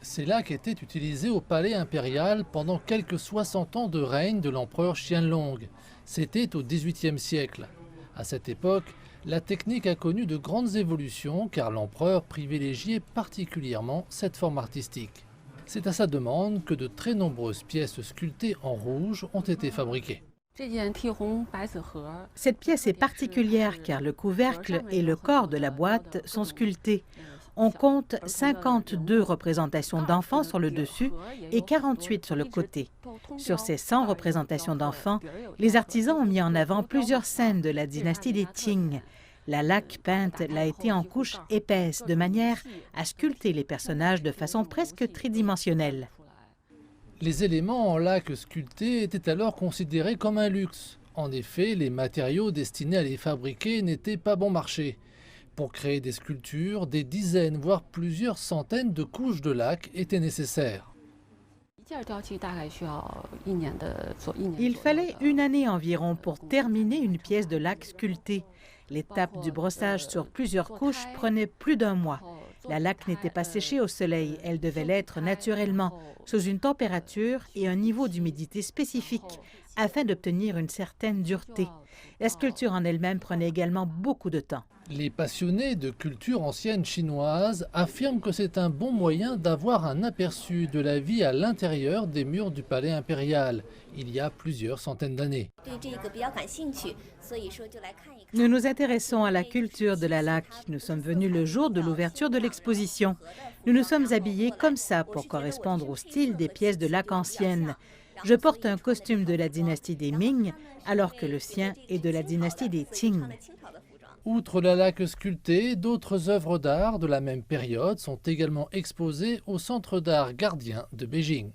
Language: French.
Ces lacs étaient utilisés au palais impérial pendant quelques 60 ans de règne de l'empereur Qianlong. C'était au XVIIIe siècle. À cette époque, la technique a connu de grandes évolutions car l'empereur privilégiait particulièrement cette forme artistique. C'est à sa demande que de très nombreuses pièces sculptées en rouge ont été fabriquées. Cette pièce est particulière car le couvercle et le corps de la boîte sont sculptés. On compte 52 représentations d'enfants sur le dessus et 48 sur le côté. Sur ces 100 représentations d'enfants, les artisans ont mis en avant plusieurs scènes de la dynastie des Qing. La laque peinte l'a été en couches épaisses, de manière à sculpter les personnages de façon presque tridimensionnelle. Les éléments en laque sculptés étaient alors considérés comme un luxe. En effet, les matériaux destinés à les fabriquer n'étaient pas bon marché. Pour créer des sculptures, des dizaines, voire plusieurs centaines de couches de laque étaient nécessaires. Il fallait une année environ pour terminer une pièce de laque sculptée. L'étape du brossage sur plusieurs couches prenait plus d'un mois. La laque n'était pas séchée au soleil, elle devait l'être naturellement, sous une température et un niveau d'humidité spécifique, afin d'obtenir une certaine dureté. La sculpture en elle-même prenait également beaucoup de temps. Les passionnés de culture ancienne chinoise affirment que c'est un bon moyen d'avoir un aperçu de la vie à l'intérieur des murs du palais impérial, il y a plusieurs centaines d'années. Nous nous intéressons à la culture de la laque. Nous sommes venus le jour de l'ouverture de l'exposition. Nous nous sommes habillés comme ça pour correspondre au style des pièces de laque anciennes. Je porte un costume de la dynastie des Ming, alors que le sien est de la dynastie des Qing. Outre la laque sculptée, d'autres œuvres d'art de la même période sont également exposées au Centre d'art Gardien de Beijing.